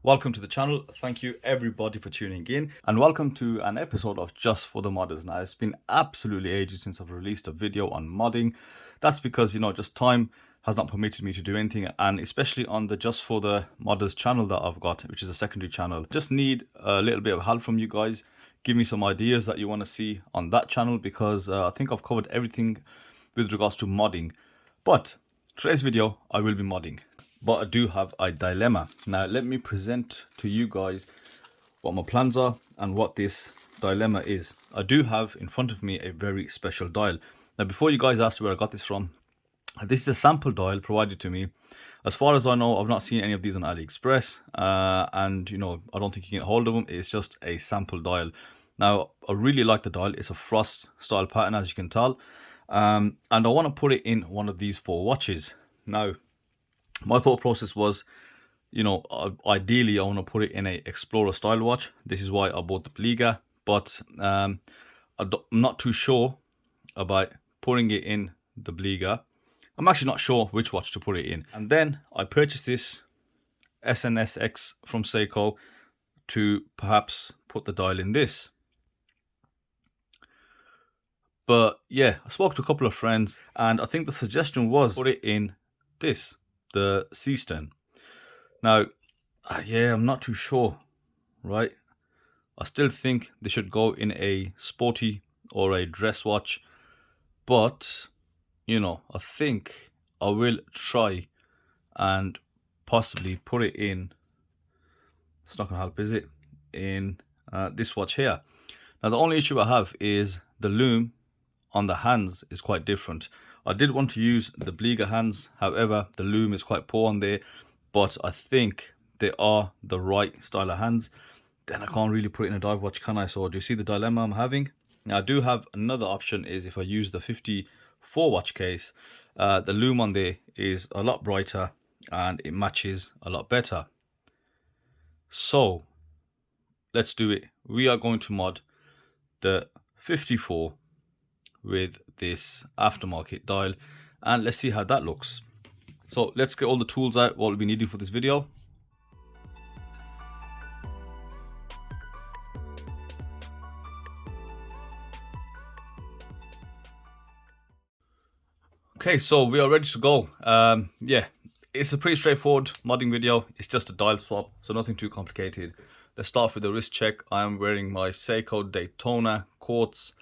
Welcome to the channel. Thank you everybody for tuning in, and welcome to an episode of Just for the Modders. Now, it's been absolutely ages since I've released a video on modding. That's because, just time has not permitted me to do anything, and especially on the Just for the Modders channel that I've got, which is a secondary channel. Just need a little bit of help from you guys. Give me some ideas that you want to see on that channel, because I think I've covered everything with regards to modding. But today's video, I will be modding. But I do have a dilemma. Now, let me present to you guys what my plans are and what this dilemma is. I do have in front of me a very special dial. Now, before you guys ask where I got this from, this is a sample dial provided to me. As far as I know, I've not seen any of these on Aliexpress, and I don't think you can get hold of them. It's just a sample dial. Now, I really like the dial. It's a frost style pattern, as you can tell, and I want to put it in one of these 4 watches. Now, my thought process was, ideally I want to put it in a Explorer style watch. This is why I bought the Bliga, but I'm not too sure about putting it in the Bliga. I'm actually not sure which watch to put it in. And then I purchased this SNSX from Seiko to perhaps put the dial in this. But yeah, I spoke to a couple of friends, and I think the suggestion was put it in this, the Seestern. Now, yeah, I'm not too sure, right? I still think they should go in a sporty or a dress watch, but I think I will try and possibly put it in. It's not gonna help, is it? In this watch here. Now, the only issue I have is the loom on the hands is quite different. I did want to use the Bliga hands, however, the loom is quite poor on there, but I think they are the right style of hands. Then I can't really put it in a dive watch, can I? So do you see the dilemma I'm having? Now, I do have another option, is if I use the 54 watch case, the loom on there is a lot brighter and it matches a lot better. So let's do it. We are going to mod the 54 with this aftermarket dial, and let's see how that looks. So let's get all the tools out, what we'll be needing for this video. Okay, so we are ready to go. Yeah, it's a pretty straightforward modding video. It's just a dial swap, so nothing too complicated. Let's start with the wrist check. I am wearing my Seiko Daytona quartz,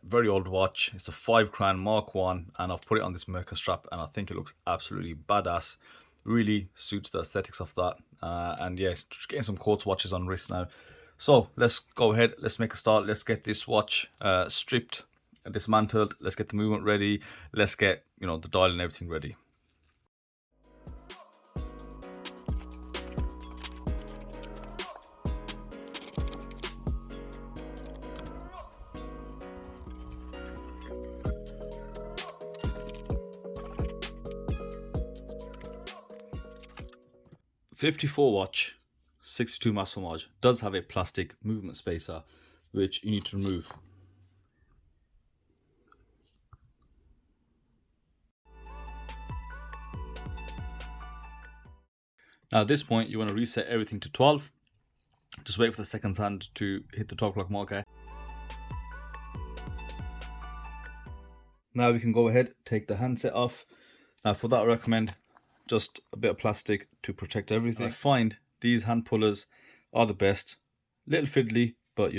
very old watch. It's a 5 crown Mark 1, and I've put it on this Merca strap, and I think it looks absolutely badass. Really suits the aesthetics of that. And yeah, just getting some quartz watches on wrist now. So let's go ahead, let's make a start. Let's get this watch stripped, dismantled. Let's get the movement ready. Let's get the dial and everything ready. .54 watch, 62 mass Homage, does have a plastic movement spacer, which you need to remove. Now at this point, you want to reset everything to 12. Just wait for the second hand to hit the 12 o'clock marker. Now we can go ahead, take the handset off. Now for that, I recommend just a bit of plastic to protect everything. I find these hand pullers are the best. Little fiddly, but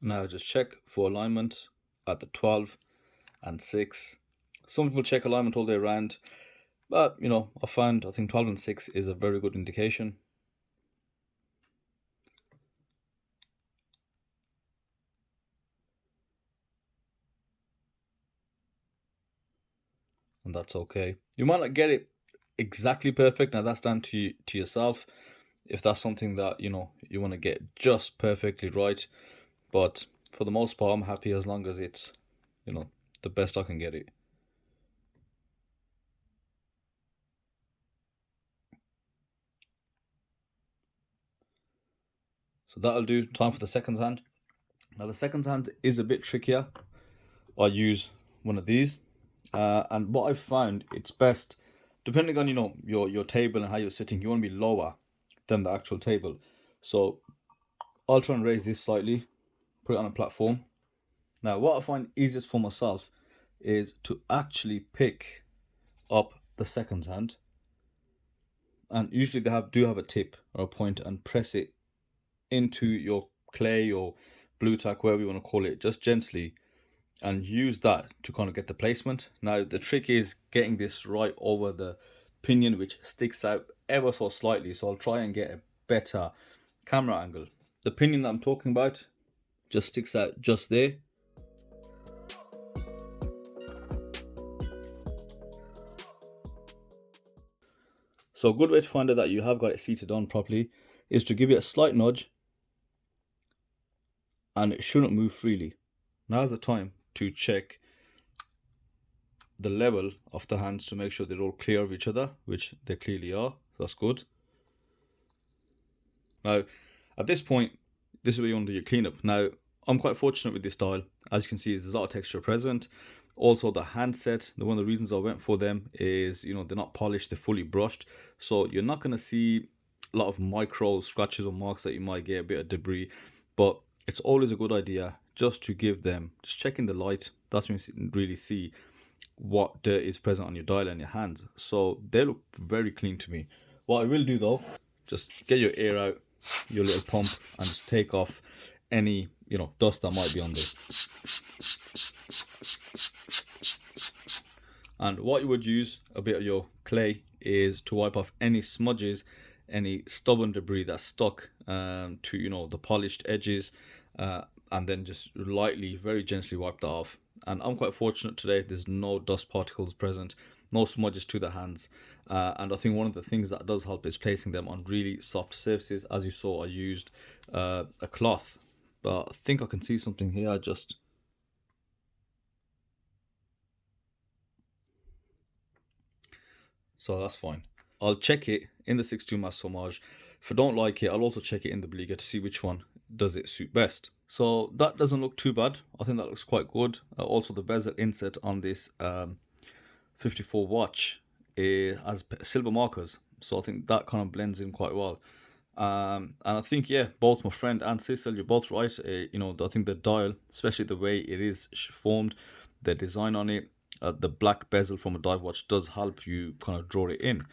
Now just check for alignment at the 12 and 6. Some people check alignment all day around, but I think 12 and 6 is a very good indication. And that's okay. You might not get it exactly perfect. Now that's down to yourself. If that's something that you want to get just perfectly right, but for the most part, I'm happy as long as it's the best I can get it. So that'll do. Time for the second hand. Now the second hand is a bit trickier. I use one of these, and what I've found, it's best depending on your table and how you're sitting. You want to be lower than the actual table. So I'll try and raise this slightly, put it on a platform. Now what I find easiest for myself is to actually pick up the second hand, and usually they do have a tip or a point, and press it into your clay or blue tack, whatever you want to call it, just gently, and use that to kind of get the placement. Now the trick is getting this right over the pinion, which sticks out ever so slightly, so I'll try and get a better camera angle. The pinion that I'm talking about just sticks out just there. So a good way to find out that you have got it seated on properly is to give it a slight nudge, and it shouldn't move freely. Now's the time to check the level of the hands to make sure they're all clear of each other, which they clearly are. So that's good. Now, at this point, this is where you want to do your cleanup. Now, I'm quite fortunate with this style. As you can see, there's a lot of texture present. Also, the handset, one of the reasons I went for them is, they're not polished, they're fully brushed. So you're not going to see a lot of micro scratches or marks that you might get, a bit of debris. But it's always a good idea just to give them, just checking the light. That's when you really see what dirt is present on your dial and your hands. So they look very clean to me. What I will do though, just get your air out, your little pump, and just take off any dust that might be on there. And what you would use a bit of your clay is to wipe off any smudges, any stubborn debris that's stuck to the polished edges, and then just lightly, very gently wipe that off. And I'm quite fortunate today, there's no dust particles present, no smudges to the hands, and I think one of the things that does help is placing them on really soft surfaces. As you saw, I used a cloth, but I think I can see something here. So that's fine. I'll check it in the 6.2 Mass Homage. If I don't like it, I'll also check it in the Beleaguer to see which one does it suit best. So that doesn't look too bad. I think that looks quite good. Also, the bezel inset on this 54 watch has silver markers, so I think that kind of blends in quite well. And I think, yeah, both my friend and Cecil, you're both right. I think the dial, especially the way it is formed, the design on it, the black bezel from a dive watch does help you kind of draw it in.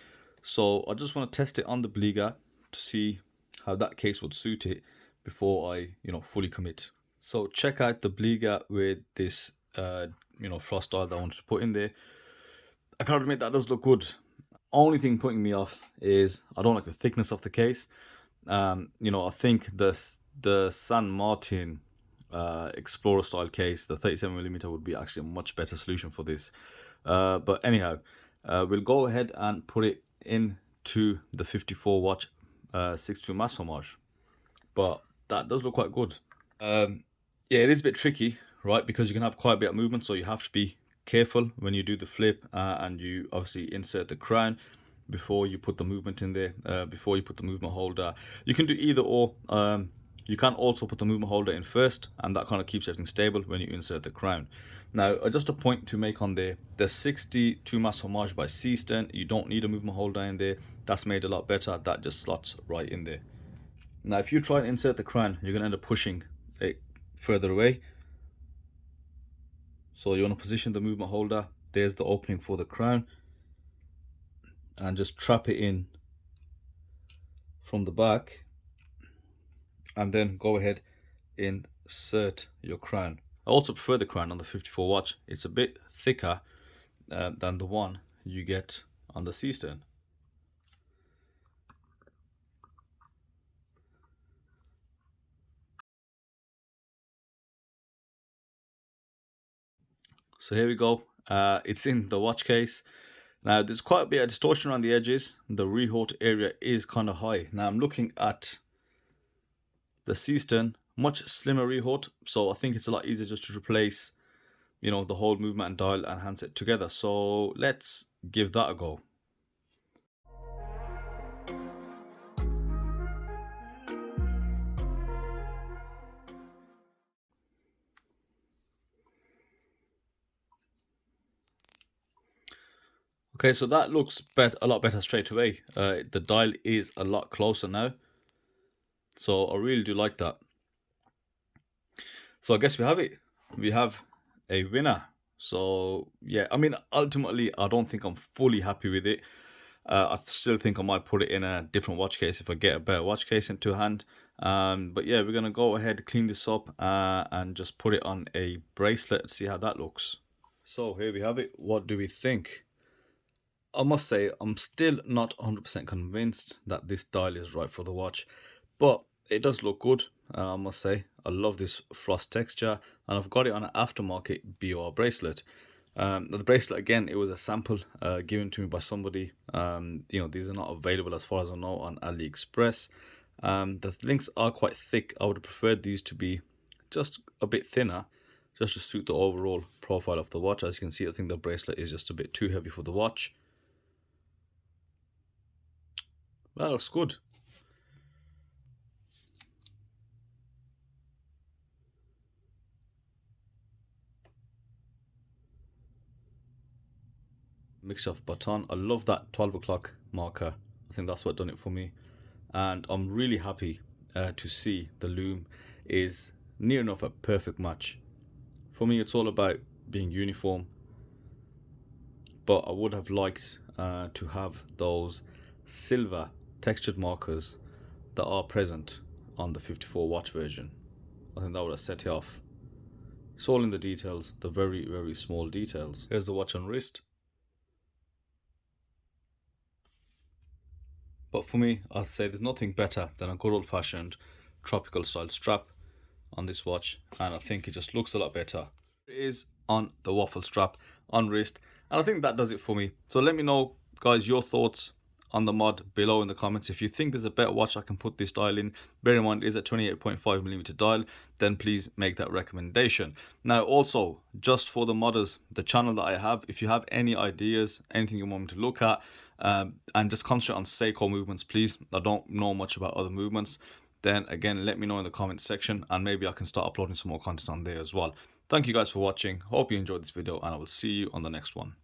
So I just want to test it on the Beleaguer to see how that case would suit it before I fully commit. So check out the Beleaguer with this frost dial that I wanted to put in there. I can't admit that does look good. Only thing putting me off is I don't like the thickness of the case. I think the San Martin Explorer style case, the 37mm, would be actually a much better solution for this. But anyhow, we'll go ahead and put it into the 54 watch 6.2 Mass Homage. But that does look quite good. Yeah, it is a bit tricky, right? Because you can have quite a bit of movement, so you have to be careful when you do the flip, and you obviously insert the crown before you put the movement in there, before you put the movement holder. You can do either or. You can also put the movement holder in first, and that kind of keeps everything stable when you insert the crown. Now, just a point to make on there, the 62 Mass Homage by Seestern, you don't need a movement holder in there. That's made a lot better. That just slots right in there. Now, if you try and insert the crown, you're going to end up pushing it further away. So you want to position the movement holder. There's the opening for the crown, and just trap it in from the back, and then go ahead in insert your crown. I also prefer the crown on the 54 watch. It's a bit thicker than the one you get on the Seestern. So here we go. It's in the watch case. Now there's quite a bit of distortion around the edges. The rehaut area is kind of high. Now I'm looking at the Seestern, much slimmer rehaut, so I think it's a lot easier just to replace, you know, the whole movement and dial and handset together. So let's give that a go. Okay, so that looks a lot better straight away. The dial is a lot closer now, so I really do like that. So I guess we have it. We have a winner. So yeah, I mean, ultimately, I don't think I'm fully happy with it. I still think I might put it in a different watch case if I get a better watch case into hand. But yeah, we're gonna go ahead, clean this up, and just put it on a bracelet and see how that looks. So here we have it. What do we think? I must say, I'm still not 100% convinced that this dial is right for the watch, but it does look good, I must say. I love this frost texture, and I've got it on an aftermarket BOR bracelet. The bracelet, again, it was a sample given to me by somebody. You know, these are not available as far as I know on Aliexpress. The links are quite thick. I would have preferred these to be just a bit thinner, just to suit the overall profile of the watch. As you can see, I think the bracelet is just a bit too heavy for the watch. That looks good. Mixture of baton. I love that 12 o'clock marker. I think that's what done it for me. And I'm really happy to see the loom is near enough a perfect match. For me, it's all about being uniform. But I would have liked to have those silver textured markers that are present on the 54 watch version. I think that would have set it off. It's all in the details, the very, very small details. Here's the watch on wrist. But for me, I'd say there's nothing better than a good old-fashioned tropical style strap on this watch, and I think it just looks a lot better. It is on the waffle strap on wrist, and I think that does it for me. So let me know, guys, your thoughts on the mod below in the comments. If you think there's a better watch I can put this dial in, bear in mind it is a 28.5mm dial, then please make that recommendation. Now also, just for the modders, the channel that I have, if you have any ideas, anything you want me to look at, and just concentrate on Seiko movements, please. I don't know much about other movements. Then again, let me know in the comments section, and maybe I can start uploading some more content on there as well. Thank you guys for watching. Hope you enjoyed this video, and I will see you on the next one.